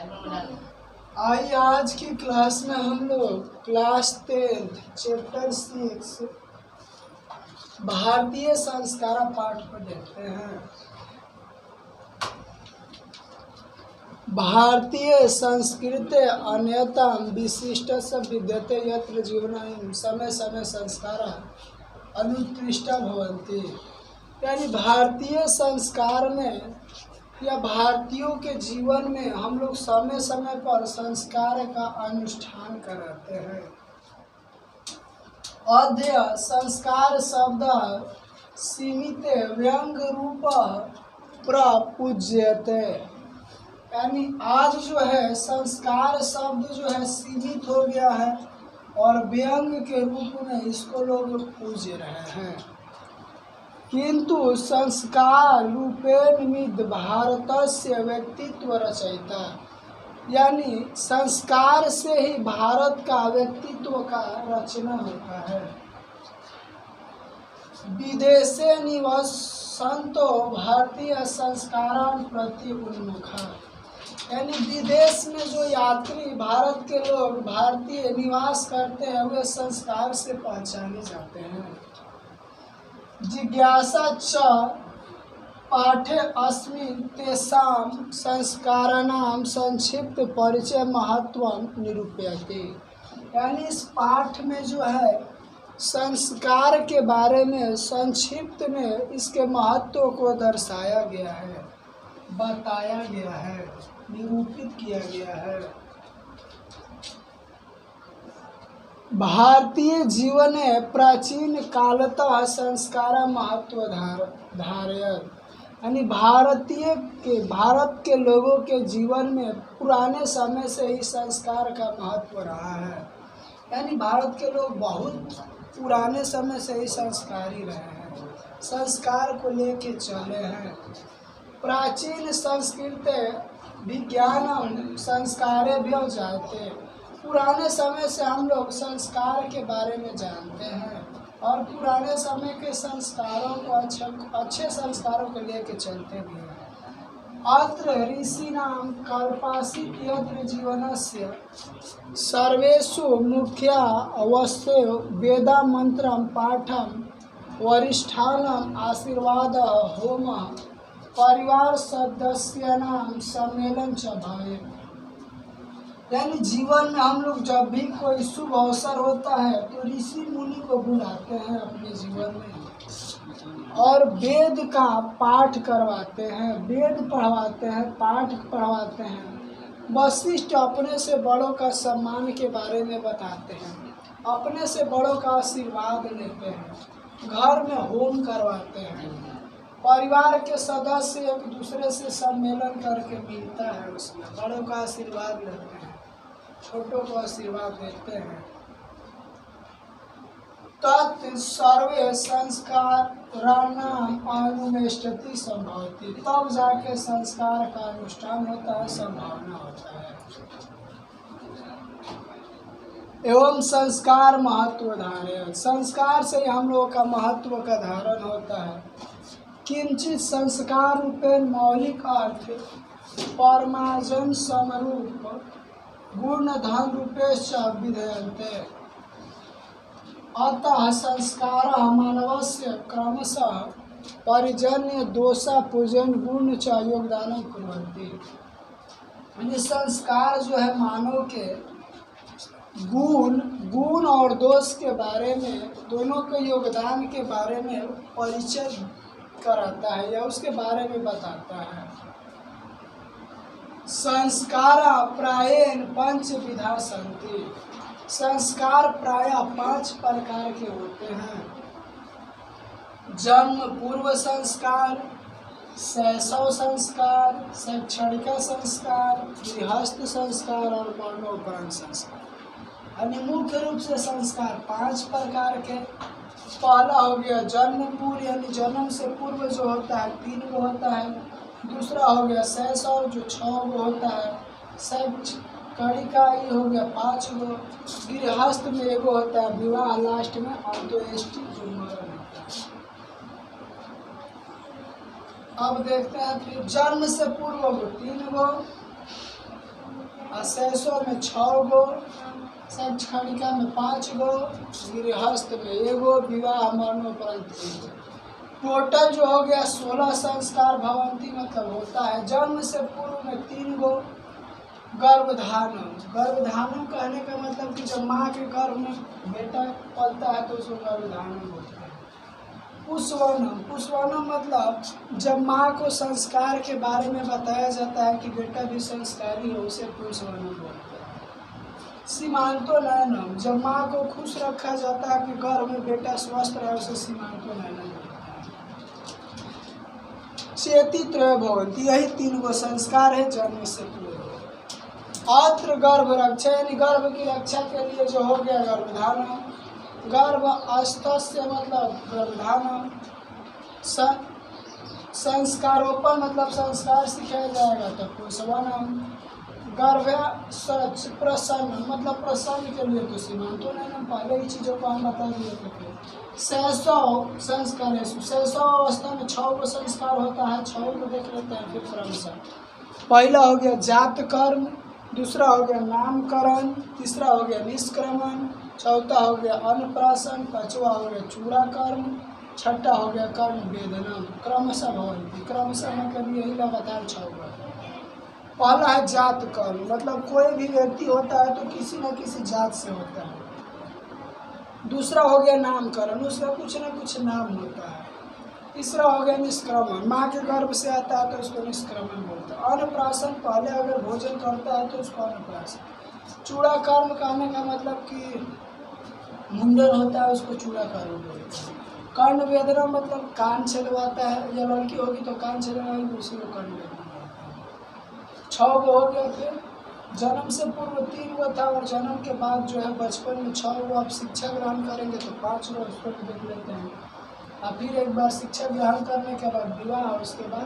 आइए आज की क्लास में हम लोग क्लास 10 चैप्टर 6 भारतीय संस्कार पाठ को देखते हैं। भारतीय संस्कृति अन्यतम विशिष्ट विद्यते यत्र जीवनं समय समय संस्कारा अनुत्कृष्टा भवन्ति। यानी भारतीय संस्कार में या भारतीयों के जीवन में हम लोग समय समय पर संस्कार का अनुष्ठान कराते हैं। अध्यय संस्कार शब्द सीमित व्यंग रूप प्रपूज्यते। यानी आज जो है संस्कार शब्द जो है सीमित हो गया है और व्यंग के रूप में इसको लोग पूज रहे हैं। किंतु संस्कार रूपेण भारतस्य व्यक्तित्व रचयिता। यानी संस्कार से ही भारत का व्यक्तित्व का रचना होता है। विदेशे निवसन्तो भारतीय संस्कारान् प्रति उन्मुखा। यानी विदेश में जो यात्री भारत के लोग भारतीय निवास करते हैं वे संस्कार से पहचाने जाते हैं। जिज्ञासा च पाठे अस्मिन् तेषां संस्काराणां संक्षिप्त परिचय महत्वं निरूपयति। यानी इस पाठ में जो है संस्कार के बारे में संक्षिप्त में इसके महत्व को दर्शाया गया है, बताया गया है, निरूपित किया गया है। भारतीय जीवने प्राचीन कालतः संस्कार महत्व धारयत्। यानी भारत के लोगों के जीवन में पुराने समय से ही संस्कार का महत्व रहा है। यानी भारत के लोग बहुत पुराने समय से ही संस्कारी रहे हैं, संस्कार को लेके चले हैं। प्राचीन संस्कृति विज्ञानम संस्कारे भी जाते। पुराने समय से हम लोग संस्कार के बारे में जानते हैं और पुराने समय के संस्कारों को अच्छे संस्कारों को लेके चलते भी हैं। अत्र ऋषीणां कल्पासित यत्र जीवनस्य सर्वेषु मुख्या अवश्यो वेदा मंत्रं पाठं वरिष्ठानां आशीर्वादः होमः परिवार सदस्यानां सम्मेलन च भवेत्। यानी जीवन में हम लोग जब भी कोई शुभ अवसर होता है तो ऋषि मुनि को बुलाते हैं अपने जीवन में और वेद का पाठ करवाते हैं, वेद पढ़वाते हैं, पाठ पढ़वाते हैं। वशिष्ठ अपने से बड़ों का सम्मान के बारे में बताते हैं, अपने से बड़ों का आशीर्वाद लेते हैं, घर में होम करवाते हैं, परिवार के सदस्य एक दूसरे से सम्मेलन करके मिलता है, उसमें बड़ों का आशीर्वाद लेते हैं, छोटों को आशीर्वाद देते हैं। तत् सर्वे संस्काराणाम अनुमेष्टति संभवति। तब जाके संस्कार का अनुष्ठान होता है, संभावना होता है। एवं संस्कार महत्व धारण। संस्कार से ही हम लोगों का महत्व का धारण होता है। किंचित संस्कार रूपेण मौलिक अर्थ परमार्जन समरूप गुण धन रूपेश विधेयन्ते। अतः संस्कार मानवस्य क्रमशः परिजन्य दोषा पूजन गुण च योगदान कुर्वन्ति। यानी संस्कार जो है मानव के गुण और दोष के बारे में, दोनों के योगदान के बारे में परिचय कराता है या उसके बारे में बताता है। संस्कार प्रायेण पंच विधा सन्ति। संस्कार प्रायः 5 प्रकार के होते हैं। जन्म पूर्व संस्कार, शैशव संस्कार, शैक्षणिक संस्कार, गृहस्थ संस्कार और मरणोपरांत संस्कार। यानी मुख्य रूप से संस्कार 5 प्रकार के। पहला हो गया जन्म पूर्व, यानी जन्म से पूर्व जो होता है 3 गो होता है। दूसरा हो गया शैशव जो 6 गो होता है। शैक्षणिका ये हो गया 5 गो। गृहस्थ में 1 गो होता है, विवाह लास्ट में, और 2 जो मरण होता है। अब देखते हैं फिर जन्म से पूर्व को 3 गो, सैसव में 6 गो, संचखंडिका में 5 गो, गृहस्थ में 1 गो, विवाह मरणोपरांत 1 गो। टोटल जो हो गया 16 संस्कार भवंती मतलब होता है। जन्म से पूर्व में 3 गो। गर्भधानम, गर्भधानम कहने का मतलब कि जब माँ के गर्भ में बेटा पलता है तो उसको गर्भधानम बोलते हैं। पुष्वनम, पुष्वनम मतलब जब माँ को संस्कार के बारे में बताया जाता है कि बेटा भी संस्कारी हो, उसे पुष्वनम बोलते हैं। सीमांतो नयनम, जब माँ को खुश रखा जाता है कि गर्भ में बेटा स्वस्थ रहे, उसे सीमांतो नयनम बोलते हैं। चेती त्रय भवंती, यही 3 गो संस्कार है जन्म से पूर्व। अत्र गर्भ रक्षा, यानी गर्भ की रक्षा के लिए जो हो गया गर्भधानम। गर्भ अस्थस्य मतलब गर्भधानम। संस्कारोपण मतलब संस्कार सिखाया जाएगा तो पुष्वनम। गर्भ सच प्रसन्न मतलब प्रसन्न के लिए तो सीमांतो नयनम, पहले ही चीज़ों को हम बता दिए थे। शैशव संस्कार, शैशव अवस्था में 6 गो संस्कार होता है, 6 को देख लेते हैं फिर क्रमशः। पहला हो गया जात कर्म, दूसरा हो गया नामकरण, तीसरा हो गया निष्क्रमण, चौथा हो गया अन्नप्राशन, पांचवा हो गया चूड़ाकर्म, छठा हो गया कर्ण वेदनम। क्रमशः भवंती, क्रमशः मतलब यही लगातार 6 गो। पहला है जात कर्म, मतलब कोई भी व्यक्ति होता है तो किसी न किसी जात से होता है। दूसरा हो गया नामकरण, उसका कुछ न कुछ नाम होता है। तीसरा हो गया निष्क्रमण, माँ के गर्भ से आता है तो उसको निष्क्रमण बोलते हैं। अन्नप्राशन, पहले अगर भोजन करता है तो उसको अन्नप्राशन। चूड़ाकर्म कहने का मतलब कि मुंडन होता है, उसको चूड़ाकर्म बोलते हैं। कर्ण वेदना मतलब कान छिलवाता है, या लड़की होगी तो कान छिलवाएगी, उसी को कर्ण वेदना बोलते हैं। 6 गो हो गया। फिर जन्म से पूर्व 3 गो था, और जन्म के बाद जो है बचपन में 6 गो। आप शिक्षा ग्रहण करेंगे तो 5 गो, उसको भी देख लेते हैं। और फिर एक बार शिक्षा ग्रहण करने के बाद विवाह, उसके बाद